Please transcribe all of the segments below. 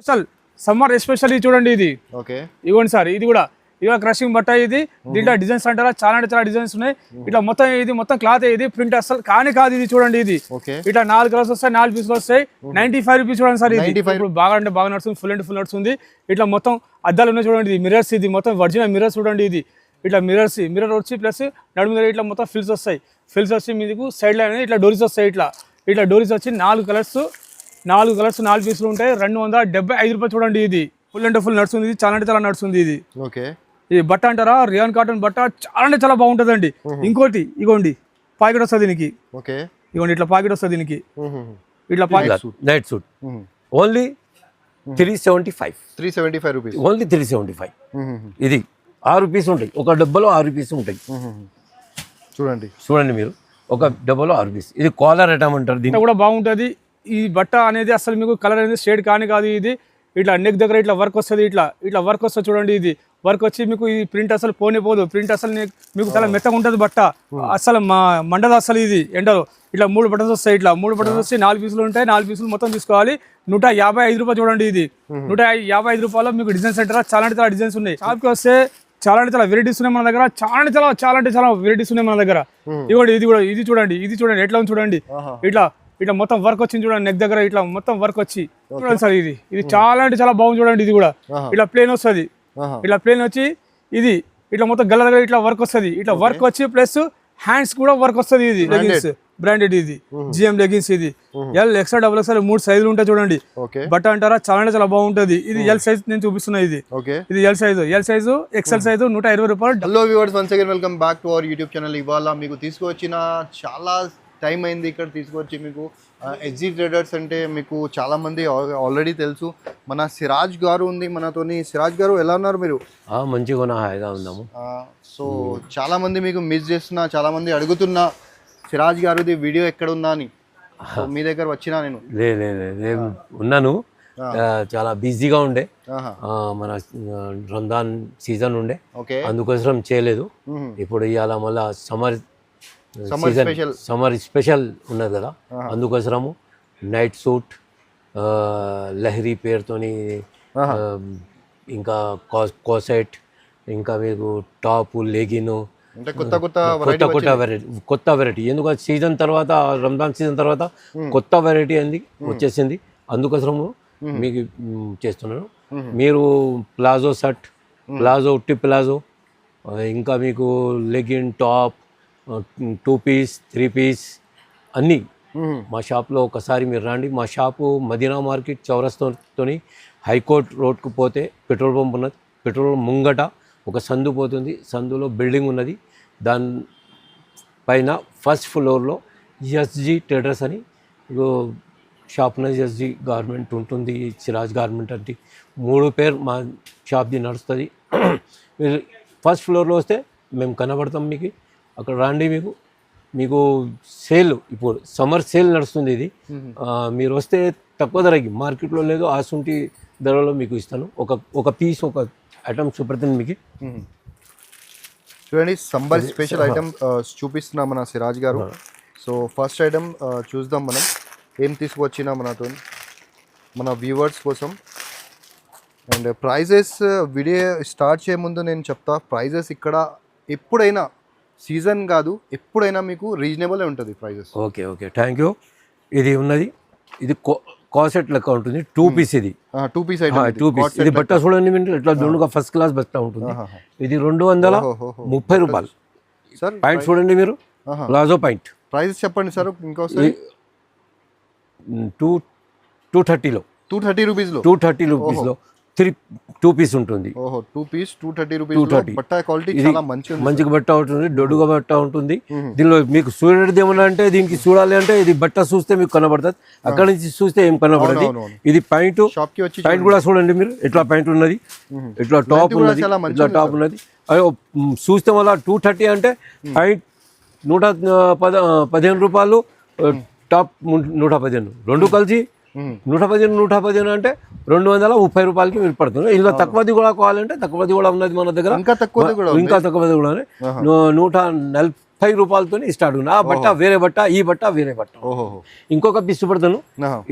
Special summer especially చూడండి ఇది. Okay ఇవ్వండి సార్, ఇది కూడా క్రషింగ్ బట్ట ఇది. దీంట్లో డిజైన్స్ అంటారా చాలా అంటే చాలా డిజైన్స్ ఉన్నాయి. ఇట్లా మొత్తం ఇది మొత్తం క్లాత్ ఇది ప్రింట్ అసలు కాదు ఇది చూడండి. ఇది ఇట్లా 4 కలర్స్ వస్తాయి, 4 పీసులు వస్తాయి. 95 రూపీస్ చూడండి సార్. ఇది ఇప్పుడు బాగా అంటే బాగా నడుస్తుంది, ఫుల్ అండ్ ఫుల్ నడుస్తుంది. ఇట్లా మొత్తం అద్దాలు ఉన్నాయి చూడండి. ఇది మిర్రర్స్, ఇది మొత్తం ఒరిజినల్ మిర్రర్స్ చూడండి. ఇది ఇట్లా మిర్రర్ వచ్చి ప్లస్ నడుము మీద ఇట్లా మొత్తం ఫిల్స్ వస్తాయి. ఫిల్స్ వచ్చి మీకు సైడ్ లైన్ అనేది ఇట్లా డోరీస్ వస్తాయి. ఇట్లా డోరీస్ వచ్చి 4 కలర్స్ 4 పీసులు ఉంటాయి. 275 రూపాయలు చూడండి. ఇది ఫుల్ అంటే ఫుల్ నడుస్తుంది. ఇది చాలా అంటే చాలా నడుస్తుంది. ఇది ఓకే ఈ బట్ట అంటారా రియాన్ కాటన్ బట్ట చాలా అంటే చాలా బాగుంటుందండి. ఇంకోటి ఇగోండి పాకెట్ వస్తుంది దీనికి. ఓకే ఇగోండి ఇట్లా పాకెట్ వస్తుంది దీనికి. ఇట్లా pocket night suit only 375 rupees. Only 375. ఇది 6 పీస్ ఉంటాయి. ఒక డబ్బాలో 6 పీస్ ఉంటాయి. చూడండి మీరు, ఒక డబ్బాలో 6 పీస్. ఇది కాలర్ ఐటమ్ అంటారు. దీంట్లో కూడా బాగుంటుంది. ఈ బట్ట అనేది అసలు మీకు కలర్ అనేది షేడ్ కాదు. ఇది ఇట్లా నెక్ దగ్గర ఇట్లా వర్క్ వస్తుంది. ఇట్లా వర్క్ వస్తుంది చూడండి. ఇది వర్క్ వచ్చి మీకు ఈ ప్రింట్ అసలు పోదు. ప్రింట్ అసలు మీకు చాలా మెత్తగా ఉంటుంది బట్ట. అసలు మండదు అసలు. ఇది ఎండలో ఇట్లా 3 బటన్స్ వస్తాయి. ఇట్లా 3 బటన్స్ వస్తే 4 పీసులు ఉంటాయి. 4 పీసులు మొత్తం తీసుకోవాలి. 155 రూపాయలు చూడండి. ఇది 155 రూపాయలు మీకు డిజైన్స్ సెంటర్ చాలా అంటే చాలా డిజైన్స్ ఉన్నాయి. షాప్కి వస్తే చాలా అంటే చాలా వెరైటీస్ ఉన్నాయి మన దగ్గర. చాలా అంటే చాలా వెరైటీస్ ఉన్నాయి మన దగ్గర. ఇవ్వండి ఇది చూడండి. ఎట్లా ఉంది చూడండి. ఇట్లా మొత్తం వర్క్ వచ్చింది చూడండి. నెక్ దగ్గర ఇట్లా మొత్తం వర్క్ వచ్చి చూడండి సార్. ఇది చాలా అంటే చాలా బాగుంది చూడండి. ఇది కూడా ఇట్లా ప్లేన్ వస్తుంది. ఇట్లా ప్లేన్ వచ్చి ఇది ఇట్లా మొత్తం గల్ల దగ్గర ఇట్లా వర్క్ వస్తుంది. ఇట్లా వర్క్ వచ్చి ప్లస్ హ్యాండ్స్ కూడా వర్క్ వస్తుంది. ఇది లెగిన్స్ బ్రాండెడ్. ఇది జిఎం లెగిన్స్. ఇది ఎల్ ఎక్స్ట్రా డబుల్ ఎక్స్ఎల్ 3 సైజులు ఉంటాయి చూడండి. బట్ట అంటారా చాలా అంటే చాలా బాగుంటుంది. ఇది ఎల్ సైజ్ నేను చూపిస్తున్నా. ఇది ఎల్ సైజు ఎక్స్ఎల్ సైజు 120 రూపాయలు. Hello viewers, once again welcome back to our YouTube channel. ఇవాళ మీకు తీసుకువచ్చిన చాలా టైం అయింది ఇక్కడ తీసుకొచ్చి. మీకు ఎస్జీ ట్రేడర్స్ అంటే మీకు చాలామంది ఆల్రెడీ తెలుసు. మన సిరాజ్ గారు ఉంది మనతోని. సిరాజ్ గారు ఎలా ఉన్నారు మీరు? మంచిగా హాయిగా ఉన్నాము. సో చాలామంది మీకు మిస్ చేస్తున్నా, చాలామంది అడుగుతున్నా సిరాజ్ గారిది వీడియో ఎక్కడ ఉందా అని. మీ దగ్గర వచ్చినా నేను ఉన్నాను. చాలా బిజీగా ఉండే. మన రంజాన్ సీజన్ ఉండే, అందుకోసం చేయలేదు. ఇప్పుడు ఇవాళ మళ్ళీ సమ్మర్ స్పెషల్ ఉన్నది కదా, అందుకోసము నైట్ సూట్ లహరీ పేరుతోని, ఇంకా కోసెట్, ఇంకా మీకు టాప్ లెగిన్, కొత్త వెరైటీ. ఎందుకంటే సీజన్ తర్వాత, రంజాన్ సీజన్ తర్వాత కొత్త వెరైటీ అనేది వచ్చేసింది. అందుకోసము మీకు చేస్తున్నాను. మీరు ప్లాజో షర్ట్, ఉట్టి ప్లాజో, ఇంకా మీకు లెగిన్, టాప్, 2 పీస్ 3 పీస్ అన్నీ మా షాప్లో ఒకసారి మీరు రండి. మా షాపు మదీనా మార్కెట్ చౌరస్తాతోని హైకోర్ట్ రోడ్కు పోతే పెట్రోల్ పంప్ ఉన్నది. పెట్రోల్ పంప్ ముంగట ఒక సందు పోతుంది. సందులో బిల్డింగ్ ఉన్నది. దాని పైన ఫస్ట్ ఫ్లోర్లో ఎస్జీ ట్రేడర్స్ అని షాప్ ఉన్నది. ఎస్జీ గార్మెంట్ ఉంటుంది, సిరాజ్ గార్మెంట్ అంటే 3 పేరు మా షాప్ది నడుస్తుంది. మీరు ఫస్ట్ ఫ్లోర్లో వస్తే మేము కనబడతాం మీకు. అక్కడ రండి. మీకు సేల్, ఇప్పుడు సమ్మర్ సేల్ నడుస్తుంది. ఇది మీరు వస్తే తక్కువ ధరకి, మార్కెట్లో లేదు ఆసుంటి ధరలో మీకు ఇస్తాను. ఒక పీస్, ఒక ఐటమ్ చూపెడుతుంది మీకు. చూడండి, సమ్మర్ స్పెషల్ ఐటమ్ చూపిస్తున్నా మన సిరాజ్ గారు. సో ఫస్ట్ ఐటమ్ చూద్దాం మనం ఏం తీసుకొచ్చినా మనతో మన వ్యూవర్స్ కోసం. అండ్ ప్రైజెస్ వీడియో స్టార్ట్ చేయే ముందు నేను చెప్తా, ప్రైజెస్ ఇక్కడ ఎప్పుడైనా సీజన్ కాదు, ఎప్పుడైనా మీకు రీజనబుల్ ఉంటుంది ప్రైజెస్. Okay thank you. ఇది ఉన్నది, ఇది కాసెట్ లెక్క ఉంటుంది. 2 పీస్. ఇది 2 పీస్ ఐటమ్. 2 పీస్. ఇది బట్ట చూడండి, ఇట్లా దొండుగా ఫస్ట్ క్లాస్ బట్ట ఉంటుంది. ఇది 230 రూపాయలు సార్. పాయింట్ చూడండి మీరు, ప్లాజో పాయింట్. ప్రైజెస్ చెప్పండి సార్ ఇంకోసారి. 230 రూపీస్లో 2 పీస్ ఉంటుంది. 2 పీస్ 230 రూపీస్. బట్ట క్వాలిటీ చాలా మంచిగా బట్ట ఉంటుంది, దొడ్డుగా బట్ట ఉంటుంది. దీనిలో మీకు చూడేది ఏమన్నా అంటే, దీనికి చూడాలి అంటే ఇది బట్ట చూస్తే మీకు కనబడుతుంది, అక్కడ నుంచి చూస్తే ఏం కనబడదు. ఇది పాయింట్ కూడా చూడండి మీరు, ఇట్లా పాయింట్ ఉన్నది, ఇట్లా టాప్ ఉన్నది, ఇట్లా టాప్ ఉన్నది. అయ్యో చూస్తే మళ్ళీ 230 అంటే పాయింట్ 115 రూపాయలు, టాప్ 115, రెండు కలిసి 115 అంటే 230 రూపాయలకి మీరు పడుతుంది. ఇలా తక్కువది కూడా కావాలంటే తక్కువది కూడా ఉన్నది మన దగ్గర. ఇంకా తక్కువది కూడా 140 రూపాయలతో స్టార్ట్ ఉంది. ఆ బట్ట వేరే బట్ట, ఈ బట్ట వేరే బట్ట. ఇంకొక పీసు పడతాను.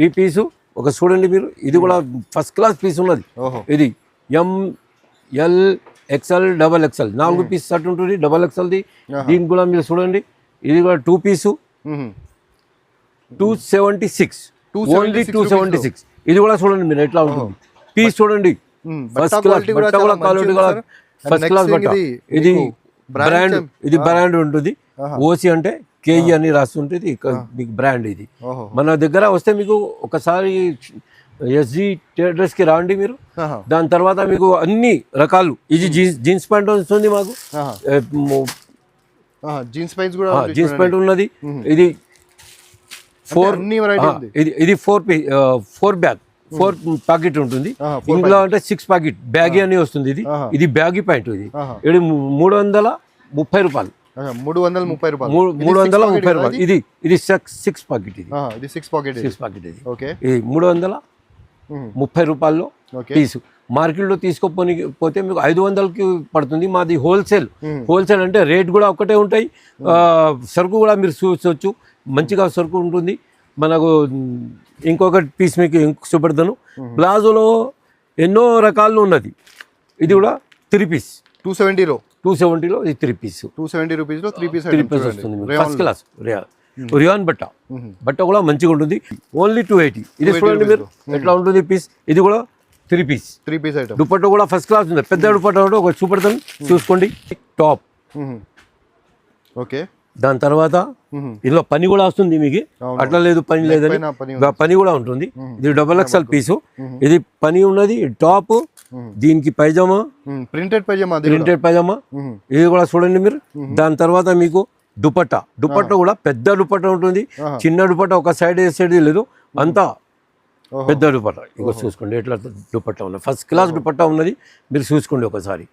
ఈ పీసు ఒక చూడండి మీరు, ఇది కూడా ఫస్ట్ క్లాస్ పీస్ ఉన్నది. ఓహో ఇది ML XL XXL 4 piece shirt ఉంటుంది, XXLది. దీనికి కూడా మీరు చూడండి, ఇది కూడా 2 పీసు 276, ఓన్లీ 276. ఇది కూడా చూడండి మీరు ఎట్లా ఉంటుంది పీస్ చూడండి. ఫస్ట్ క్లాస్ బట్ట కూడా క్వాలిటీ కూడా ఫస్ట్ క్లాస్ బట్ట. ఇది బ్రాండ్, ఇది బ్రాండ్ ఉంటుంది. ఓసి అంటే కేఈ అని రాస్తుంటుంది మీకు బ్రాండ్. ఇది మన దగ్గర వస్తే మీకు ఒకసారి ఎస్జీ ట్రేడర్స్ కి రాండి మీరు. దాని తర్వాత మీకు అన్ని రకాలు, ఇది జీన్స్ ప్యాంట్ వస్తుంది మాకు, జీన్స్ ప్యాంట్స్ కూడా జీన్స్ ప్యాంట్ ఉన్నది. ఇది 4 బ్యాగ్ 4 ప్యాకెట్ ఉంటుంది. ఇందులో అంటే 6 ప్యాకెట్ బ్యాగీ అని వస్తుంది. ఇది బ్యాగీ ప్యాంట్. ఇది 330 రూపాయలు. 330 రూపాయలు. 330 రూపాయలు. ఇది 6 ప్యాకెట్. ఇది 6 ప్యాకెట్. ఇది ఇది 330 రూపాయల్లో పీసు. మార్కెట్లో తీసుకోపోతే మీకు 500కి పడుతుంది. మాది హోల్సేల్. హోల్సేల్ అంటే రేట్ కూడా ఒక్కటే ఉంటాయి, సరుకు కూడా మీరు చూసొచ్చు, మంచిగా సరుకు ఉంటుంది. మనకు ఇంకొక పీస్ మీకు చూపెడతాను. ప్లాజోలో ఎన్నో రకాలు ఉన్నది. ఇది కూడా 3 పీస్ 270లో ఇది 3 పీస్ 270 రూపీస్లో 3 పీస్ వస్తుంది. ఫస్ట్ క్లాస్ రియాన్ బట్ట కూడా మంచిగా ఉంటుంది. ఓన్లీ 280. ఇది చూడండి మీరు ఎట్లా ఉంటుంది పీస్. ఇది కూడా 3 పీస్ ఐటమ్. దుపట్టా కూడా ఫస్ట్ క్లాస్ ఉంది. పెద్ద దుపట్టా కూడా ఒక చూపెడతాను, చూసుకోండి. టాప్. ఓకే. దాని తర్వాత ఇందులో పని కూడా వస్తుంది మీకు, అట్లా లేదు పని లేదని, పని కూడా ఉంటుంది. ఇది XXL పీసు. ఇది పని ఉన్నది. టాప్, దీనికి పైజామా, ప్రింటెడ్ పైజామా. ఇది కూడా చూడండి మీరు. దాని తర్వాత మీకు దుపట్టా కూడా పెద్ద దుపట్టా ఉంటుంది. చిన్న దుపట్టా ఒక సైడ్ లేదు, అంతా పెద్ద దుపట్టా. ఇక చూసుకోండి ఎట్లా దుపట్టా ఉన్నది. ఫస్ట్ క్లాస్ దుపట్టా ఉన్నది, మీరు చూసుకోండి ఒకసారి.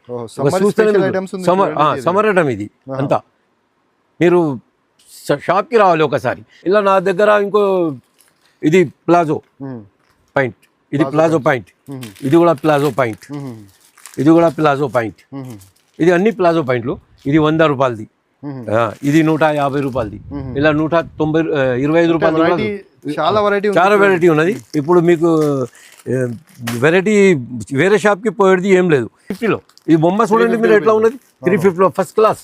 సమ్మర్ ఐటమ్ ఇది అంతా. మీరు షాప్కి రావాలి ఒకసారి. ఇలా నా దగ్గర ఇంకో ఇది ప్లాజో పాయింట్, ఇది ప్లాజో పాయింట్, ఇది కూడా ప్లాజో పాయింట్, ఇది కూడా ప్లాజో పాయింట్. ఇది అన్ని ప్లాజో పాయింట్లు. ఇది 100 రూపాయలది, ఇది 150 రూపాయలది, ఇలా 125 రూపాయలు. చాలా వెరైటీ ఉన్నది. ఇప్పుడు మీకు వెరైటీ వేరే షాప్కి పోయేది ఏం లేదు. 50లో ఇది బొమ్మ చూడండి మీరు ఎట్లా ఉన్నది. 350లో ఫస్ట్ క్లాస్.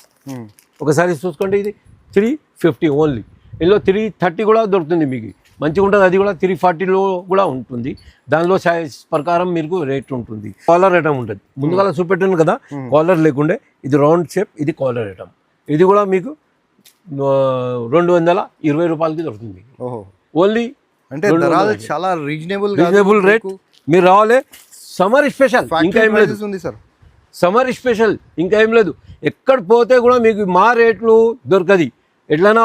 ఒకసారి చూసుకోండి. ఇది 350 ఓన్లీ. ఇందులో 330 కూడా దొరుకుతుంది మీకు, మంచిగా ఉంటుంది. అది కూడా 340లో కూడా ఉంటుంది. దానిలో సైజ్ ప్రకారం మీకు రేట్ ఉంటుంది. కాలర్ ఐటమ్ ఉంటుంది. ముందుగా చూపెట్టాను కదా, కాలర్ లేకుండే. ఇది రౌండ్ షేప్, ఇది కాలర్ ఐటమ్. ఇది కూడా మీకు 220 రూపాయలకి దొరుకుతుంది. ఓన్లీ అంటే చాలా రీజనబుల్ రేట్. మీరు రావాలి. సమ్మర్ స్పెషల్ ఇంకా ఏం లేదు సార్, సమ్మర్ స్పెషల్ ఇంకా ఏం లేదు. ఎక్కడ పోతే కూడా మీకు మా రేట్లు దొరకది. ఎట్లైనా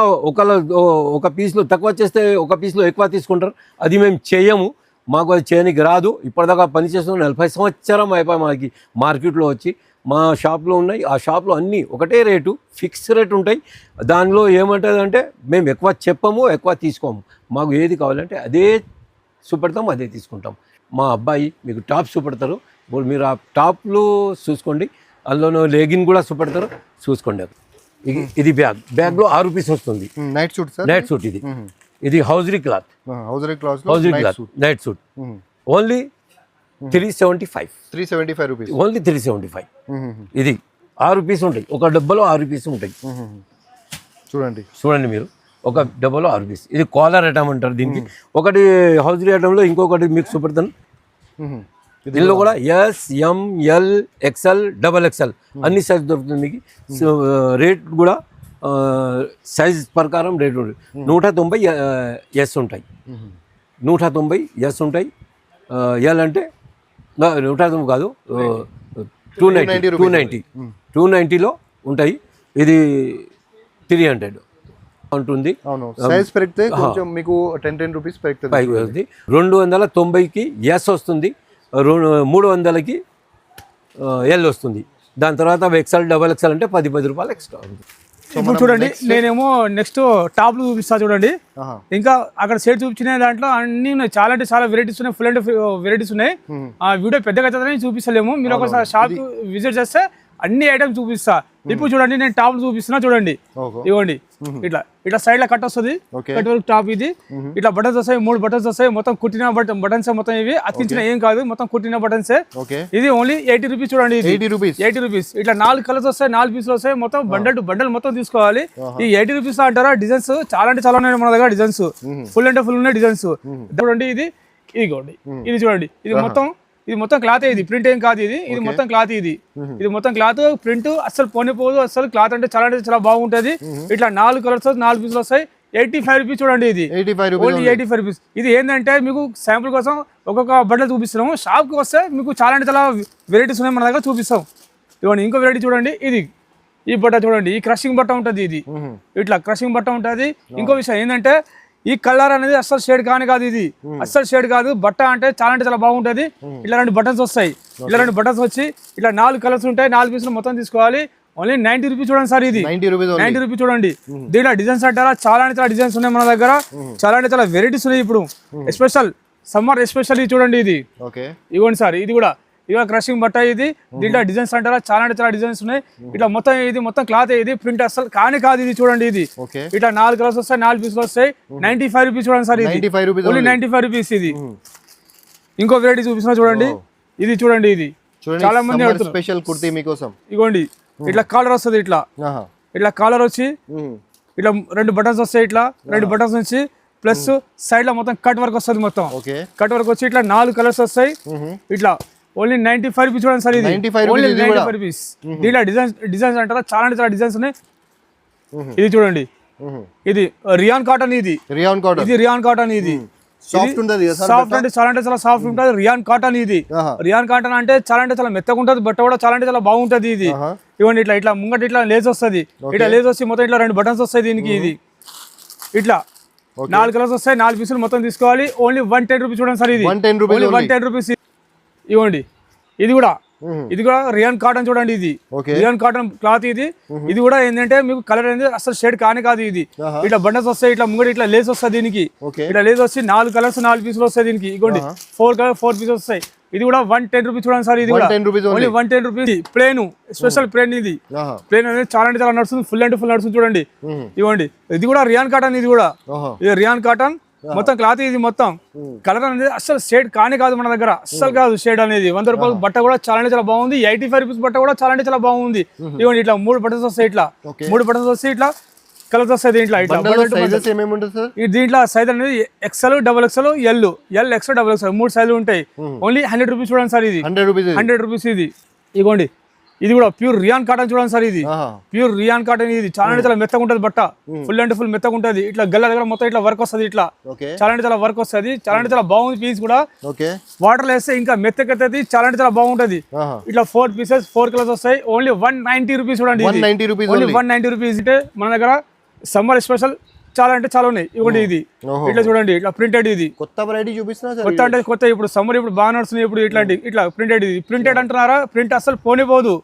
ఒక పీస్లో తక్కువ చేస్తే ఒక పీస్లో ఎక్కువ తీసుకుంటారు. అది మేము చేయము, మాకు అది చేయడానికి రాదు. ఇప్పటిదాకా పనిచేస్తున్నాం 40 సంవత్సరం అయిపోయి మాకు మార్కెట్లో వచ్చి. మా షాప్లో ఉన్నాయి, ఆ షాప్లో అన్నీ ఒకటే రేటు, ఫిక్స్ రేట్ ఉంటాయి. దానిలో ఏమంటుంది అంటే మేము ఎక్కువ చెప్పము, ఎక్కువ తీసుకోము. మాకు ఏది కావాలంటే అదే చూపెడతాం, అదే తీసుకుంటాం. మా అబ్బాయి మీకు టాప్ చూపెడతారు. ఇప్పుడు మీరు ఆ టాప్లు చూసుకోండి. అందులో లెగిన్ కూడా చూపెడతారు, చూసుకోండి. ఇది బ్యాగ్లో 6 పీస్ వస్తుంది. నైట్ సూట్ ఇది hosiery cloth night suit. Only 375 rupees. Only 375. ఇది 6 పీస్ ఉంటాయి. ఒక డబ్బాలో 6 పీస్ ఉంటాయి. చూడండి మీరు, ఒక డబ్బాలో 6 పీస్. ఇది కాలర్ ఐటమ్ అంటారు దీనికి. ఒకటి హౌజరీ ఐటంలో ఇంకొకటి మీకు చూపెడతాను. దీనిలో కూడా SML XL XXL అన్ని సైజ్ దొరుకుతుంది మీకు. రేట్ కూడా సైజ్ ప్రకారం రేట్ ఉంటుంది. 190 S ఉంటాయి, 190 S ఉంటాయి. ఎల్ అంటే 190 కాదు, 290లో ఉంటాయి. ఇది 300 ఉంటుంది. సైజ్ పెరిగితే కొంచెం మీకు 10 రూపీస్ పెరుగుతుంది. 290కి S వస్తుంది, 300కి L వస్తుంది. దాని తర్వాత XL XXL అంటే 10 రూపాయలు ఎక్స్ట్రా ఉంది. ఇప్పుడు చూడండి, నేనేమో నెక్స్ట్ టాప్లు చూపిస్తా చూడండి. ఇంకా అక్కడ సెట్ చూపించిన దాంట్లో అన్ని ఉన్నాయి, చాలా అంటే చాలా వెరైటీస్ ఉన్నాయి, ఫుల్ అంటే వెరైటీస్ ఉన్నాయి. ఆ వీడియో పెద్దగా అవుతుందని చూపిస్తలేము. మీరు ఒకసారి షాప్ విజిట్ చేస్తే అన్ని ఐటమ్స్ చూపిస్తా. ఇప్పుడు చూడండి నేను టాప్ చూపిస్తున్నా చూడండి. ఓహో. ఇవ్వండి ఇట్లా ఇట్లా సైడ్ లో కట్ వస్తుంది, ఓకే. కట్ వరకు టాప్ ఇది. ఇట్లా బటన్స్ వస్తాయి, 3 బటన్స్ వస్తాయి, మొత్తం కుట్టిన బటన్స్ మొత్తం ఇవి అతికించిన ఏం కాదు, మొత్తం కుట్టిన బటన్సే. ఓకే. ఇది ఓన్లీ 80 రూపీస్ చూడండి. ఇది 80 రూపీస్. 80 రూపీస్. ఇట్లా 4 కలర్స్ వస్తాయి, 4 పీసులు వస్తాయి, మొత్తం బండల్ టు బండల్ మొత్తం తీసుకోవాలి. ఈ 80 రూపీస్ అంటారా, డిజైన్స్ చాలా అంటే చాలా ఉన్నాయి మన దగ్గర. డిజైన్స్ ఫుల్ అంటే ఫుల్ ఉన్నాయి డిజైన్స్. చూడండి ఇది ఇదిగోండి, ఇది చూడండి, ఇది మొత్తం క్లాత్. ఇది ప్రింట్ ఏం కాదు, ఇది మొత్తం క్లాత్. ఇది మొత్తం క్లాత్, ప్రింట్ అస్సలు పోనిపోదు. అసలు క్లాత్ అంటే చాలా బాగుంటది. ఇట్లా 4 కలర్స్ 4 పీసులు వస్తాయి. 85 రూపీస్ చూడండి. ఇది 85 రూపీస్. ఇది ఏంటంటే మీకు శాంపుల్ కోసం ఒక్కొక్క బట్టలు చూపిస్తున్నాము. షాప్ కి వస్తే మీకు చాలా వెరైటీస్ ఉన్నాయి మన దగ్గర, చూపిస్తాం. ఇవ్వండి ఇంకో వెరైటీ చూడండి. ఇది ఈ బట్ట చూడండి, ఈ క్రషింగ్ బట్ట ఉంటుంది. ఇది ఇట్లా క్రషింగ్ బట్ట ఉంటుంది. ఇంకో విషయం ఏంటంటే ఈ కలర్ అనేది అస్సలు షేడ్ కాదు. ఇది అస్సలు షేడ్ కాదు. బట్ట అంటే చాలా బాగుంటది. ఇట్లా 2 బటన్స్ వస్తాయి. ఇట్లా 2 బటన్స్ వచ్చి ఇట్లా 4 కలర్స్ ఉంటాయి. 4 పీసులు మొత్తం తీసుకోవాలి. ఓన్లీ 90 రూపీస్ చూడండి సార్. ఇది 90 రూపీస్ చూడండి. దీంట్లో డిజైన్స్ అంటారా, చాలా డిజైన్స్ ఉన్నాయి మన దగ్గర. చాలా వెరైటీస్ ఉన్నాయి. ఇప్పుడు ఎస్పెషల్ సమ్మర్ ఎస్పెషల్ చూడండి. ఇది ఇవ్వండి సార్. ఇది కూడా క్రషింగ్ బట్ట. ఇది దీంట్లో డిజైన్స్ అంటారా, చాలా డిజైన్స్ ఉన్నాయి. ఇట్లా మొత్తం క్లాత్. ఇది ప్రింట్ అసలు కాదు. ఇది చూడండి. ఇది ఇట్లా 4 కలర్స్ వస్తాయి, 4 పీసులు వస్తాయి. 95 రూపీస్ చూడండి సార్. ఇది ఓన్లీ 95 రూపీస్. ఇది ఇంకో వెరైటీ చూపిస్తున్నా చూడండి. ఇది చూడండి. ఇది చాలా మంది స్పెషల్ కుర్తీ మీకోసం. ఇగోండి ఇట్లా కాలర్ వస్తుంది. ఇట్లా కాలర్ వచ్చి ఇట్లా 2 బటన్స్ వస్తాయి. ఇట్లా 2 బటన్స్ నుంచి ప్లస్ సైడ్ లో మొత్తం కట్ వర్క్ వస్తుంది. మొత్తం కట్ వర్క్ వచ్చి ఇట్లా 4 కలర్స్ వస్తాయి. ఇట్లా ఓన్లీ 95 రూపీస్ చూడండి సార్. ఇది ఓన్లీ 95 రూపీస్. దీంట్లో డిజైన్స్ అంటారా, చాలా డిజైన్స్ ఉన్నాయి. ఇది చూడండి. ఇది రియాన్ కాటన్. ఇది రియాన్ కాటన్. ఇది సాఫ్ట్ ఉంటుంది. సాఫ్ట్ అంటే చాలా సాఫ్ట్ ఉంటుంది. Rayon cotton. ఇది రియాన్ కాటన్ అంటే చాలా మెత్తగా ఉంటుంది. బట్ట కూడా చాలా బాగుంటది. ఇది ఇవ్వండి ఇట్లా ముంగట ఇట్లా లేస్ వస్తుంది. ఇట్లా లేస్ వచ్చి మొత్తం ఇట్లా 2 బటన్స్ వస్తాయి దీనికి. ఇది ఇట్లా 4 కలర్స్ వస్తాయి. 4 పీసులు మొత్తం తీసుకోవాలి. ఓన్లీ 110 రూపీస్ చూడండి సార్. ఇది 110 రూపీస్. ఇవ్వండి ఇది కూడా రియాన్ కాటన్ చూడండి. ఇది రియాన్ కాటన్ క్లాత్. ఇది కూడా ఏంటంటే మీకు కలర్ అనేది అసలు షేడ్ కాదు. ఇది ఇట్లా బండస్ వస్తాయి. ఇట్లా ముంగడి ఇట్లా లేస్ వస్తాయి దీనికి. ఇట్లా లేస్ వచ్చి 4 కలర్స్ 4 పీసులు వస్తాయి దీనికి. ఇగోండి 4 పీసెస్ వస్తాయి. ఇది కూడా 110 రూపీస్ చూడండి సార్. ఇది కూడా only 110 rupees. Plain special plain. ఇది ప్లేన్ అనేది చాలా నడుస్తుంది. ఫుల్ అంటే ఫుల్ నడుస్తుంది చూడండి. ఇవ్వండి ఇది కూడా రియాన్ కాటన్. ఇది కూడా రియాన్ కాటన్ మొత్తం క్లాత్. ఇది మొత్తం కలర్ అనేది అసలు షేడ్ కాదు మన దగ్గర. అస్సలు కాదు షేడ్ అనేది. 100 రూపాయలు బట్ట కూడా చాలా బాగుంది. 85 రూపీస్ బట్ట కూడా చాలా బాగుంది. ఇవ్వండి ఇట్లా 3 బటన్స్ వస్తాయి. ఇట్లా 3 బటన్స్ వస్తాయి. ఇట్లా కలర్స్ వస్తాయి. దీంట్లో దీంట్లో సైజ్ అనేది XL, XXL, L, XL, XXL 3 సైజులు ఉంటాయి. ఓన్లీ 100 రూపీస్ చూడండి సార్. ఇది 100 రూపీస్. ఇది ఇగోండి ఇది కూడా ప్యూర్ రియాన్ కాటన్ చూడండి సార్. ఇది ప్యూర్ రియాన్ కాటన్. ఇది చాలా మెత్తగా ఉంటది బట్ట. ఫుల్ అంటే ఫుల్ మెత్తగా ఉంటది. ఇట్లా గల్ల దగ్గర మొత్తం ఇట్లా వర్క్ వస్తుంది. ఇట్లా చాలా వర్క్ వస్తుంది. చాలా బాగుంది పీస్ కూడా. వాటర్ వేస్తే ఇంకా మెత్తకెత్తది. చాలా బాగుంటది. ఇట్లా 4 పీసెస్ 4 కలర్స్ వస్తాయి. ఓన్లీ 190 రూపీస్ చూడండి. Only 190 rupees. అంటే మన దగ్గర సమ్మర్ స్పెషల్ చాలా ఉన్నాయి. ఇవ్వండి ఇది ఇట్లా చూడండి. ఇట్లా ప్రింటెడ్. ఇది కొత్త వెరైటీ చూపిస్తున్నా. కొత్త అంటే కొత్త. ఇప్పుడు సమ్మర్ ఇప్పుడు బాగా నడుస్తుంది. ఇప్పుడు ఇట్లా ప్రింటెడ్. ఇది ప్రింటెడ్ అంటున్నారా, ప్రింట్ అసలు పోదు.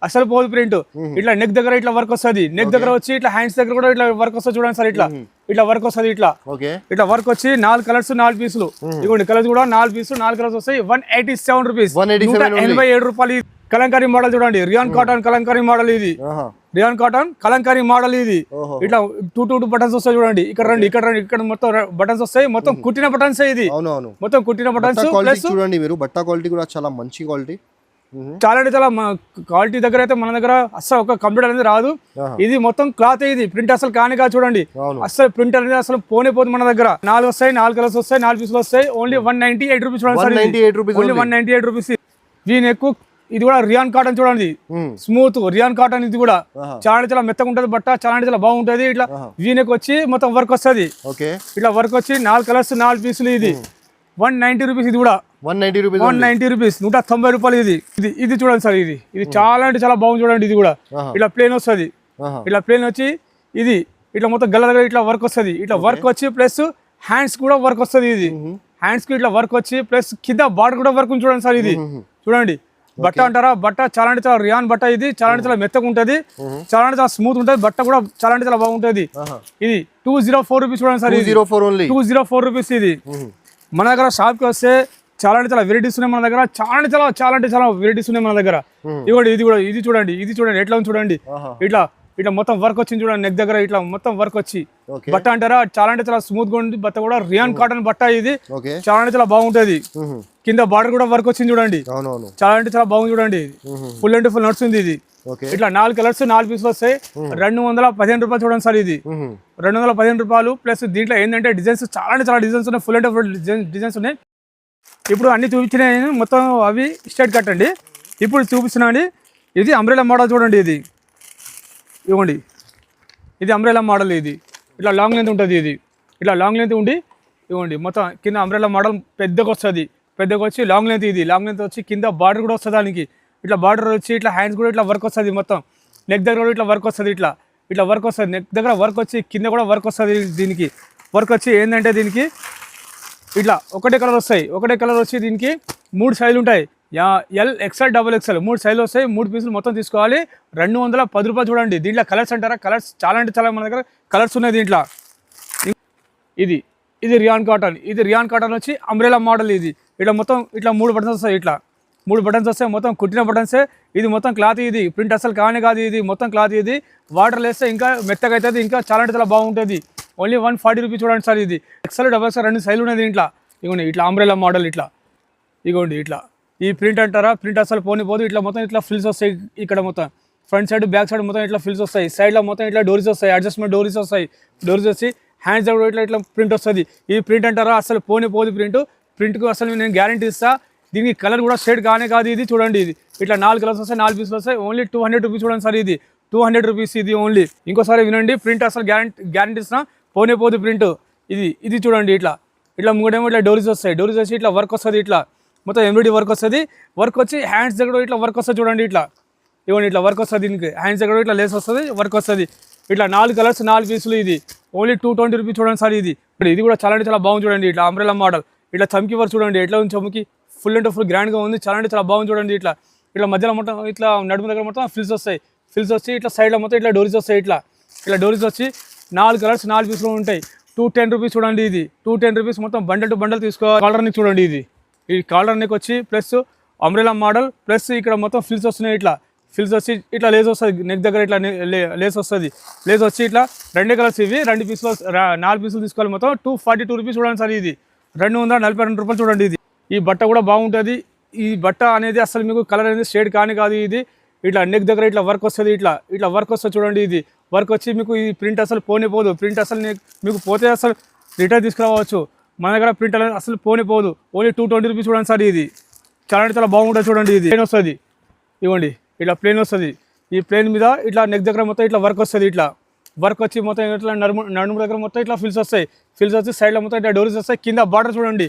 అసలు పోదు ప్రింట్. ఇట్లా నెక్ దగ్గర ఇట్లా వర్క్ వస్తుంది. నెక్ దగ్గర వచ్చి ఇట్లా హ్యాండ్స్ దగ్గర కూడా ఇట్లా వర్క్ వస్తుంది చూడండి సార్. ఇట్లా వర్క్ వస్తుంది. ఇట్లా వర్క్ వచ్చి 4 కలర్స్ 4 పీసులు. ఇవ్వండి కలర్స్ కూడా 4 పీసులు 4 కలర్స్ వస్తాయి. 187 రూపీస్. 187 రూపాయలు. కలంకారీ మోడల్ చూడండి. Rayon cotton kalamkari model. ఇది రియాన్ కాటన్ కలంకారీ మోడల్. ఇది ఇట్లా 2 బటన్స్ వస్తాయి చూడండి. ఇక్కడ రండి ఇక్కడ మొత్తం బటన్స్ వస్తాయి. మొత్తం కుట్టిన బటన్స్. ఇది మొత్తం కుట్టిన బటన్స్. చూడండి మీరు బట్ట క్వాలిటీ కూడా చాలా మంచి క్వాలిటీ. చాలా క్వాలిటీ దగ్గర అయితే మన దగ్గర అసలు ఒక కంప్యూటర్ అనేది రాదు. ఇది మొత్తం క్లాత్. ఇది ప్రింట్ అసలు కాదు చూడండి. అసలు ప్రింట్ అనేది అసలు పోదు మన దగ్గర. 4 వస్తాయి. 4 కలర్స్ వస్తాయి. 4 పీసులు వస్తాయి. ఓన్లీ 198 రూపీస్ చూడండి సార్. Only 198 rupees. దీని ఎక్కువ. ఇది కూడా రియాన్ కాటన్ చూడండి. Smooth rayon cotton. ఇది కూడా చాలా మెత్తగా ఉంటది బట్ట. చాలా బాగుంటది. ఇట్లా వీనెక్ వచ్చి మొత్తం వర్క్ వస్తుంది. ఇట్లా వర్క్ వచ్చి 4 కలర్స్ 4 పీసులు. ఇది 190 రూపీస్. ఇది కూడా 190 రూపీస్. 190 రూపాయలు. ఇది చూడండి సార్. ఇది చాలా బాగుంది చూడండి. ఇది కూడా ఇట్లా ప్లేన్ వస్తుంది. ఇట్లా ప్లేన్ వచ్చి ఇది ఇట్లా మొత్తం గల్ల దగ్గర ఇట్లా వర్క్ వస్తుంది. ఇట్లా వర్క్ వచ్చి ప్లస్ హ్యాండ్స్ కూడా వర్క్ వస్తుంది. ఇది హ్యాండ్స్ కి ఇట్లా వర్క్ వచ్చి ప్లస్ కింద బార్డర్ కూడా వర్క్ చూడండి సార్. ఇది చూడండి బట్ట అంటారా, బట్ట చాలా రియాన్ బట్ట. ఇది చాలా మెత్తగా ఉంటది. చాలా స్మూత్ ఉంటది. బట్ట కూడా చాలా బాగుంటది. ఇది 204 రూపీస్ చూడండి సార్. 204 రూపీస్. ఇది మన దగ్గర షాప్ కి వస్తే చాలా అంటే చాలా వెరైటీస్ ఉన్నాయి మన దగ్గర, చాలా అంటే చాలా వెరైటీస్ ఉన్నాయి మన దగ్గర. ఇవ్వండి ఇది చూడండి ఎట్లా ఉంది చూడండి. ఇట్లా మొత్తం వర్క్ వచ్చింది చూడండి, నెక్ దగ్గర ఇట్లా మొత్తం వర్క్ వచ్చి. బట్ట అంటారా, చాలా అంటే చాలా స్మూత్ గా ఉంది బట్ట కూడా. రియాన్ కాటన్ బట్ట ఇది, చాలా అంటే చాలా బాగుంటది. కింద బార్డర్ కూడా వర్క్ వచ్చింది చూడండి, చాలా అంటే చాలా బాగుంది చూడండి. ఫుల్ అంటే ఫుల్ నడుస్తుంది ఇది. ఇట్లా 4 కలర్స్ 4 పీసులు వస్తాయి. 215 రూపాయలు చూడండి సార్. ఇది 215 రూపాయలు. ప్లస్ దీంట్లో ఏంటంటే డిజైన్స్ చాలా అంటే చాలా డిజైన్స్ ఉన్నాయి, ఫుల్ అంటే ఫుల్ డిజైన్స్ ఉన్నాయి. ఇప్పుడు అన్ని చూపించినాయి మొత్తం, అవి స్ట్రైట్ కట్ అండి. ఇప్పుడు చూపిస్తున్నా అండి, ఇది అంబ్రెలా మోడల్ చూడండి. ఇది ఇవ్వండి, ఇది అంబ్రెలా మోడల్. ఇది ఇట్లా లాంగ్ లెంత్ ఉంటుంది. ఇది ఇట్లా లాంగ్ లెంత్ ఉండి ఇవ్వండి, మొత్తం కింద అంబ్రెలా మోడల్ పెద్దగా వస్తుంది. పెద్దగా వచ్చి లాంగ్ లెంత్. ఇది లాంగ్ లెంత్ వచ్చి కింద బార్డర్ కూడా వస్తుంది దానికి. ఇట్లా బార్డర్ వచ్చి ఇట్లా హ్యాండ్స్ కూడా ఇట్లా వర్క్ వస్తుంది. మొత్తం నెక్ దగ్గర కూడా ఇట్లా వర్క్ వస్తుంది. ఇట్లా వర్క్ వస్తుంది. నెక్ దగ్గర వర్క్ వచ్చి కింద కూడా వర్క్ వస్తుంది. దీనికి వర్క్ వచ్చి ఏంటంటే దీనికి ఇట్లా ఒకటే కలర్ వస్తాయి. ఒకటే కలర్ వచ్చి దీనికి 3 సైజులు ఉంటాయి. ఎల్, ఎక్స్ఎల్, XXL 3 సైజులు వస్తాయి. 3 పీసులు మొత్తం తీసుకోవాలి. 210 రూపాయలు చూడండి. దీంట్లో కలర్స్ అంటారా, కలర్స్ చాలా అంటే చాలా మన దగ్గర కలర్స్ ఉన్నాయి దీంట్లో. ఇది రియాన్ కాటన్. ఇది రియాన్ కాటన్ వచ్చి అంబ్రెలా మోడల్. ఇది ఇట్లా మొత్తం ఇట్లా 3 బటన్స్ వస్తాయి. ఇట్లా 3 బటన్స్ వస్తాయి. మొత్తం కుట్టిన బటన్సే. ఇది మొత్తం క్లాత్. ఇది ప్రింట్ అసలు కానే కాదు. ఇది మొత్తం క్లాత్. ఇది వాటర్ వేస్తే ఇంకా మెత్తగా అవుతుంది, ఇంకా చాలా అంటే చాలా బాగుంటుంది. ఓన్లీ 140 రూపీస్ చూడండి సార్. ఇది XL, XXL 2 సైజులు ఉన్నాయి దీంట్లో. ఇగోండి ఇట్లా అంబ్రెలా మోడల్. ఇగోండి ఇట్లా ఈ ప్రింట్ అంటారా, ప్రింట్ అసలు పోదు. ఇట్లా మొత్తం ఇట్లా ఫిల్స్ వస్తాయి. ఇక్కడ మొత్తం ఫ్రంట్ సైడ్ బ్యాక్ సైడ్ మొత్తం ఇట్లా ఫిల్స్ వస్తాయి. సైడ్లో మొత్తం ఇట్లా డోరీస్ వస్తాయి, అడ్జస్ట్మెంట్ డోరీస్ వస్తాయి. డోరీస్ వచ్చి హ్యాండ్స్ దగ్గర ఇట్లా ప్రింట్ వస్తుంది. ఈ ప్రింట్ అంటారా, అసలు పోదు ప్రింట్కు అసలు నేను గ్యారంటీ ఇస్తా. దీనికి కలర్ కూడా షేడ్ కానే కాదు. ఇది చూడండి, ఇది ఇట్లా 4 కలర్స్ వస్తాయి, 4 పీసులు వస్తాయి. ఓన్లీ 200 రూపీస్ చూడండి సార్. ఇది 200 రూపీస్. ఇది ఓన్లీ. ఇంకోసారి వినండి, ప్రింట్ అసలు గ్యారంటీ ఇస్తున్నా, పోదు ప్రింట్. ఇది చూడండి, ఇట్లా ముంగడేమో ఇట్లా డోరీస్ వస్తాయి. డోరీస్ వచ్చి ఇట్లా వర్క్ వస్తుంది. ఇట్లా మొత్తం ఎంబ్రాయిడరీ వర్క్ వస్తుంది. వర్క్ వచ్చి హ్యాండ్స్ దగ్గర ఇట్లా వర్క్ వస్తుంది చూడండి. ఇవ్వండి ఇట్లా వర్క్ వస్తుంది. దీనికి హ్యాండ్స్ దగ్గర ఇట్లా లేస్ వస్తుంది, వర్క్ వస్తుంది. ఇట్లా 4 కలర్స్ 4 పీసులు. ఇది ఓన్లీ 220 రూపీస్ చూడండి సార్. ఇది కూడా చాలా అంటే చాలా బాగుంది చూడండి. ఇట్లా అంబ్రెలా మోడల్. ఇట్లా చమ్కీ వర్క్ చూడండి ఎట్లా ఉంది. చమ్కి ఫుల్ అంటే ఫుల్ గ్రాండ్గా ఉంది. చాలా అంటే చాలా బాగుంది చూడండి. ఇట్లా మధ్యలో మొత్తం ఇట్లా నడుము దగ్గర మొత్తం ఫిల్స్ వస్తాయి. ఫిల్స్ వచ్చి ఇట్లా సైడ్లో మొత్తం ఇట్లా డోరీస్ వస్తాయి. ఇట్లా డోరీస్ వచ్చి 4 కలర్స్ 4 పీసులు ఉంటాయి. 210 రూపీస్ చూడండి. ఇది 210 రూపీస్ మొత్తం బండల్ టు బండల్ తీసుకోవాలి. కాలర్ నెక్ చూడండి. ఈ కాలర్ నెక్ వచ్చి ప్లస్ అంబ్రెలా మోడల్ ప్లస్ ఇక్కడ మొత్తం ఫిల్స్ వస్తున్నాయి. ఇట్లా ఫిల్స్ వచ్చి ఇట్లా లేస్ వస్తుంది. నెక్ దగ్గర ఇట్లా లేస్ వస్తుంది. లేస్ వచ్చి ఇట్లా 2 కలర్స్. ఇవి 2 పీసులు 4 పీసులు తీసుకోవాలి. మొత్తం 242 రూపీస్ చూడండి సార్. ఇది 242 రూపాయలు చూడండి. ఈ బట్ట కూడా బాగుంటుంది. ఈ బట్ట అనేది అసలు మీకు కలర్ అనేది షేడ్ కానే కాదు. ఇది ఇట్లా నెక్ దగ్గర ఇట్లా వర్క్ వస్తుంది. ఇట్లా వర్క్ వస్తుంది చూడండి. ఇది వర్క్ వచ్చి మీకు ఈ ప్రింట్ అసలు పోదు. ప్రింట్ అసలు మీకు పోతే అసలు రిటర్న్ తీసుకురావచ్చు. మన దగ్గర ప్రింట్ అనేది అసలు పోదు. ఓన్లీ 220 రూపీస్ చూడండి సార్. ఇది చాలా అంటే చాలా బాగుంటుంది చూడండి. ఇది ప్లేన్ వస్తుంది. ఇవ్వండి ఇట్లా ప్లేన్ వస్తుంది. ఈ ప్లేన్ మీద ఇట్లా నెక్ దగ్గర మొత్తం ఇట్లా వర్క్ వస్తుంది. ఇట్లా వర్క్ వచ్చి మొత్తం ఇట్లా నడుము దగ్గర మొత్తం ఇట్లా ఫిల్స్ వస్తాయి. ఫిల్స్ వచ్చి సైడ్లో మొత్తం ఇట్లా డోరీస్ వస్తాయి. కింద బార్డర్ చూడండి.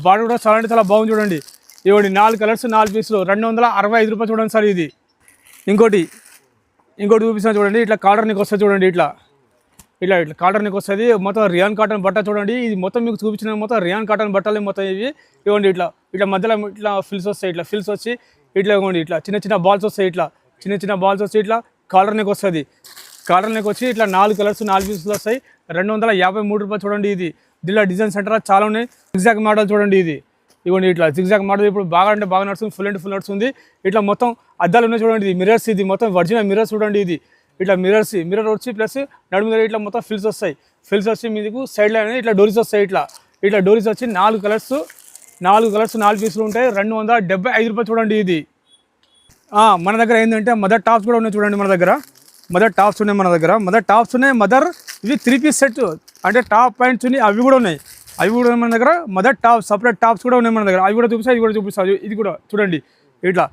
బార్డర్ కూడా చాలా అంటే చాలా బాగుంది చూడండి. ఇవ్వండి 4 కలర్స్ 4 పీసులు 265 రూపాయలు చూడండి సార్. ఇది ఇంకోటి చూపిస్తాను చూడండి. ఇట్లా కాలర్ నెక్ వస్తుంది చూడండి. ఇట్లా కాటన్ నెక్ వస్తుంది. మొత్తం రియాన్ కాటన్ బట్ట చూడండి. ఇది మొత్తం మీకు చూపించిన మొత్తం రియాన్ కాటన్ బట్టలే మొత్తం ఇవి. ఇవ్వండి ఇట్లా మధ్యలో ఇట్లా ఫిల్స్ వస్తాయి. ఇట్లా ఫిల్స్ వచ్చి ఇట్లా ఇవ్వండి ఇట్లా చిన్న బాల్స్ వస్తాయి. ఇట్లా చిన్న బాల్స్ వచ్చి ఇట్లా కాలర్ నెక్ వస్తుంది. కాలర్ నెక్ వచ్చి ఇట్లా 4 కలర్స్ 4 పీసులు వస్తాయి. 253 రూపాయలు చూడండి. దీనిలో డిజైన్స్ అంటారా చాలా ఉన్నాయి. జిగ్జాగ్ మోడల్ చూడండి. ఇవ్వండి ఇట్లా జిగ్జాగ్ మోడల్ ఇప్పుడు బాగా అంటే బాగా నడుస్తుంది. ఫుల్ అంటే ఫుల్ నడుస్తుంది. ఇట్లా మొత్తం అద్దాలు ఉన్నాయి చూడండి. ఇది మిర్రర్స్. ఇది మొత్తం ఒరిజినల్ మిర్రర్స్ చూడండి. ఇట్లా మిర్రర్ వచ్చి ప్లస్ నడుము దగ్గర ఇట్లా మొత్తం ఫిల్స్ వస్తాయి. ఫిల్స్ వచ్చి మీకు సైడ్లో అనేది ఇట్లా డోరీస్ వస్తాయి. ఇట్లా డోరీస్ వచ్చి 4 కలర్స్ 4 పీసులు ఉంటాయి. 275 రూపాయలు చూడండి. ఇది మన దగ్గర ఏంటంటే మదర్ టాప్స్ కూడా ఉన్నాయి చూడండి. మన దగ్గర మదర్ టాప్స్ ఉన్నాయి. మదర్ ఇవి 3 పీస్ సెట్ అంటే టాప్ పాయింట్స్ ఉన్నాయి. అవి కూడా ఉన్నాయి. మన దగ్గర మదర్ టాప్స్ సపరేట్ టాప్స్ కూడా ఉన్నాయి మన దగ్గర. అవి కూడా చూపిస్తాయి. ఇది కూడా చూడండి. ఇట్లా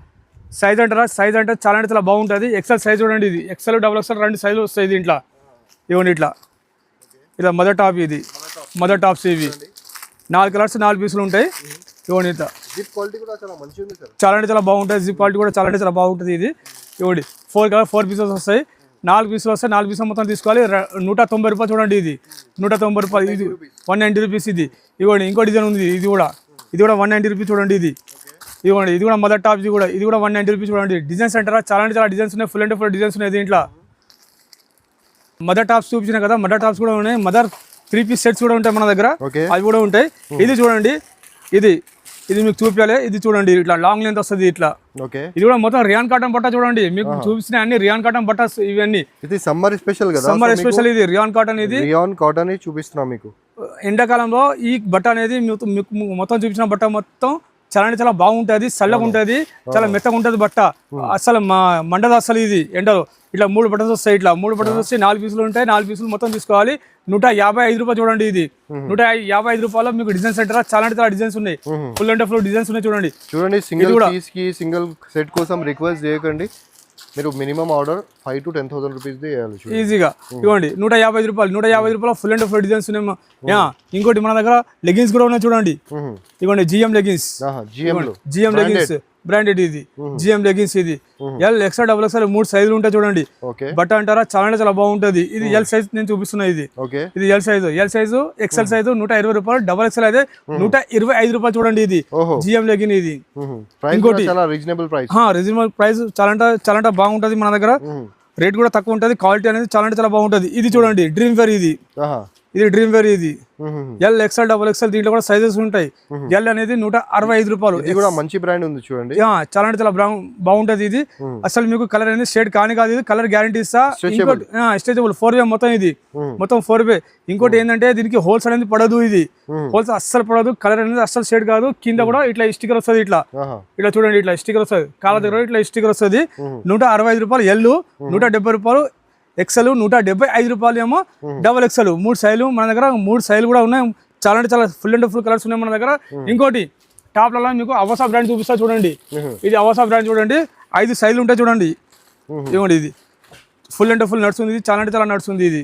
సైజ్ అంటారా, సైజ్ అంటే చాలా అంటే చాలా బాగుంటుంది. XL సైజ్ చూడండి. ఇది XL, XXL 2 సైజులు వస్తాయి. దీంట్లో ఇవ్వండి ఇట్లా మదర్ టాప్. ఇది మదర్ టాప్స్. ఇవి 4 కలర్స్ 4 పీసులు ఉంటాయి. ఇవ్వండి ఇట్లా జిప్ క్వాలిటీ కూడా చాలా మంచిగా ఉంది సార్. చాలా అంటే చాలా బాగుంటుంది. జిప్ క్వాలిటీ కూడా చాలా అంటే చాలా బాగుంటుంది. ఇది ఇవ్వండి 4 పీసెస్ వస్తాయి. 4 పీసులు వస్తాయి. 4 పీసులు మొత్తం తీసుకోవాలి. 190 రూపాయలు చూడండి. ఇది 190 రూపాయలు. ఇది 190 రూపీస్. ఇది ఇవ్వండి ఇంకో డిజైన్ ఉంది. ఇది కూడా 190 రూపీస్ చూడండి. ఇవ్వండి ఇది కూడా మదర్ టాప్. ఇది కూడా 190 రూపీస్ చూడండి. డిజైన్స్ అంటారా చాలా అంటే చాలా డిజైన్స్ ఉన్నాయి. ఫుల్ అంటే ఫుల్ డిజైన్స్ ఉన్నాయి దీంట్లో. మదర్ టాప్స్ చూపించిన కదా, మదర్ టాప్స్ కూడా ఉన్నాయి. మదర్ 3 పీస్ సెట్స్ కూడా ఉంటాయి మన దగ్గర. అవి కూడా ఉంటాయి. ఇది చూడండి. ఇది మీకు చూపించాలి. ఇది చూడండి ఇట్లా లాంగ్ లెంత్ వస్తుంది ఇట్లా. ఓకే, ఇది కూడా మొత్తం రియాన్ కాటన్ బట్ట చూడండి. మీకు చూపించిన అన్ని రియాన్ కాటన్ బట్టస్ ఇవన్నీ. ఇది సమ్మర్ స్పెషల్ కదా, సమ్మర్ స్పెషల్ ఇది రియాన్ కాటన్. ఇది రియాన్ కాటన్ చూపిస్తున్నా మీకు. ఎండాకాలంలో ఈ బట్ట అనేది మీకు మొత్తం చూపించిన బట్ట మొత్తం చాలా అంటే చాలా బాగుంటుంది, చల్లగా ఉంటుంది, చాలా మెత్తగా ఉంటుంది బట్ట. అసలు మండదు అసలు ఇది ఎండలో. ఇట్లా 3 బట్టలు వస్తాయి. ఇట్లా 3 బట్టలు వస్తే 4 పీసులు ఉంటాయి. 4 పీసులు మొత్తం తీసుకోవాలి. 155 రూపాయలు చూడండి. ఇది 155 రూపాయలు మీకు డిజైన్ సెంటర్ చాలా అంటే చాలా డిజైన్స్ ఉన్నాయి. ఫుల్ అండ్ ఫుల్ డిజైన్స్ ఉన్నాయి చూడండి. సింగిల్ పీస్ కి సింగిల్ సెట్ కోసం రిక్వెస్ట్ చేయకండి. మీరు మినిమం ఆర్డర్ 5,000 to 10,000 రూపీస్ చేయాలి ఈజీగా. ఇవ్వండి 150 రూపాయలు. 150 రూపాయలు ఫుల్ అండ్ ఫుల్ డిజైన్స్ ఉన్నాయి. ఇంకోటి మన దగ్గర లెగిన్స్ కూడా ఉన్నాయి చూడండి. ఇవ్వండి GM leggings. GM leggings branded. ఇది జిఎం లెగిన్స్. ఇది ఎల్ ఎక్స్ఎల్ డబుల్ ఎక్స్ఎల్ 3 సైజులు ఉంటాయి చూడండి. బట్ట అంటారా చాలా అంటే చాలా బాగుంటది. ఇది ఎల్ సైజ్ నేను చూపిస్తున్నా. ఇది ఎల్ సైజు ఎక్స్ఎల్ సైజు 120 రూపాయలు. డబల్ ఎక్స్ఎల్ అయితే 125 రూపాయలు చూడండి. ఇది జిఎం లెగిన్. ఇది ఇంకోటి రీజనబుల్ ప్రైస్ చాలా అంటే బాగుంటది. మన దగ్గర రేట్ కూడా తక్కువ ఉంటది. క్వాలిటీ అనేది చాలా అంటే చాలా బాగుంటది. ఇది చూడండి డ్రీమ్ వేర్. ఇది డ్రీమ్ వేర్. ఇది ఎల్ ఎక్స్ఎల్ డబుల్ ఎక్స్ఎల్ దీంట్లో కూడా సైజెస్ ఉంటాయి. ఎల్ అనేది 165 రూపాయలు. ఇది కూడా మంచి బ్రాండ్ ఉంది చూడండి. చాలా అంటే చాలా బాగుంటది. ఇది అసలు మీకు కలర్ అనేది షేడ్ కాదు. ఇది కలర్ గ్యారంటీ ఇస్తా. ఇంకోటి స్ట్రెచబుల్ 4వే మొత్తం. ఇది మొత్తం 4వే. ఇంకోటి ఏంటంటే దీనికి హోల్స్ అనేది పడదు. ఇది హోల్స్ అస్సలు పడదు. కలర్ అనేది అస్సలు షేడ్ కాదు. కింద కూడా ఇట్లా స్టిక్కర్ వస్తుంది. ఇట్లా చూడండి ఇట్లా స్టిక్కర్ వస్తుంది. కాళ్ళ దగ్గర ఇట్లా స్టిక్కర్ వస్తుంది. 165 రూపాయలు ఎల్. 170 రూపాయలు ఎక్సెల్. 175 రూపాయలు ఏమో డబల్ ఎక్సెల్. 3 సైజులు మన దగ్గర. 3 సైజులు కూడా ఉన్నాయి. చాలా అంటే చాలా ఫుల్ అండ్ ఫుల్ కలర్స్ ఉన్నాయి మన దగ్గర. ఇంకోటి టాప్లలో మీకు అవసా బ్రాండ్ చూపిస్తా చూడండి. ఇది అవసా బ్రాండ్ చూడండి. 5 సైజులు ఉంటాయి చూడండి. ఇవ్వండి ఇది ఫుల్ అండ్ ఫుల్ నడుస్తుంది. ఇది చాలా అంటే చాలా నడుస్తుంది. ఇది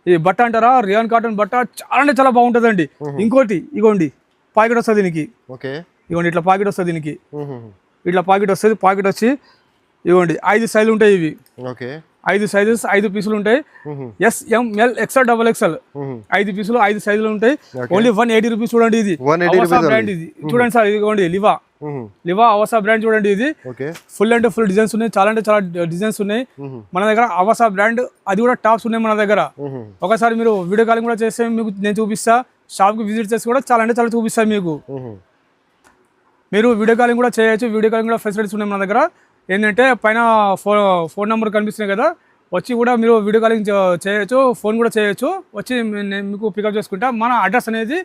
ఈ బట్ట అంటారా రియాన్ కాటన్ బట్ట చాలా అంటే చాలా బాగుంటుందండి. ఇంకోటి ఇగోండి పాకెట్ వస్తుంది దీనికి. ఇవ్వండి ఇట్లా పాకెట్ వస్తుంది దీనికి. ఇట్లా పాకెట్ వస్తుంది. పాకెట్ వచ్చి ఇవ్వండి 5 సైజులు ఉంటాయి. ఇవి 5 సైజెస్ 5 పీసులు ఉంటాయి. S M L XL double XL 5 పీసులు 5 సైజులు ఉంటాయి. ఓన్లీ 180 రూపీస్ చూడండి. ఇది బ్రాండ్. ఇది చూడండి సార్. ఇదిగోండి లివా అవసా బ్రాండ్ చూడండి. ఇది ఫుల్ అంటే ఫుల్ డిజైన్స్ ఉన్నాయి. చాలా అంటే చాలా డిజైన్స్ ఉన్నాయి మన దగ్గర. అవసా బ్రాండ్ అది కూడా టాప్స్ ఉన్నాయి మన దగ్గర. ఒకసారి మీరు వీడియో కాలింగ్ కూడా చేస్తే మీకు నేను చూపిస్తా. షాప్కి విజిట్ చేసి కూడా చాలా అంటే చాలా చూపిస్తాను మీకు. మీరు వీడియో కాలింగ్ కూడా చేయొచ్చు. వీడియో కాలింగ్ కూడా ఫెసిలిటీస్ ఉన్నాయి మన దగ్గర. ఏంటంటే పైన ఫోన్ నెంబర్ కనిపిస్తున్నాయి కదా, వచ్చి కూడా మీరు వీడియో కాలింగ్ చేయొచ్చు. ఫోన్ కూడా చేయొచ్చు. వచ్చి నేను మీకు పికప్ చేసుకుంటా. మన అడ్రస్ అనేది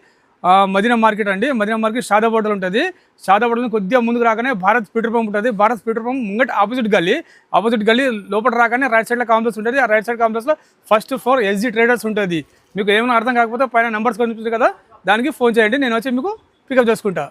మదీనా మార్కెట్ అండి. మదీనా మార్కెట్ షాదాబాద్లో ఉంటుంది. షాదాబాద్లో కొద్దిగా ముందుకు రాగానే భారత్ పెట్రోల్ పంప్ ఉంటుంది. భారత్ పెట్రోల్ పంప్ ముంగట ఆపోజిట్ గల్లీ లోపల రాగానే రైట్ సైడ్లో కాంప్లెక్స్ ఉంటుంది. ఆ రైట్ సైడ్ కాంప్లెక్స్లో ఫస్ట్ ఫ్లోర్ ఎస్జీ ట్రేడర్స్ ఉంటుంది. మీకు ఏమైనా అర్థం కాకపోతే పైన నెంబర్స్ కనిపిస్తుంది కదా, దానికి ఫోన్ చేయండి. నేను వచ్చి మీకు పికప్ చేసుకుంటా.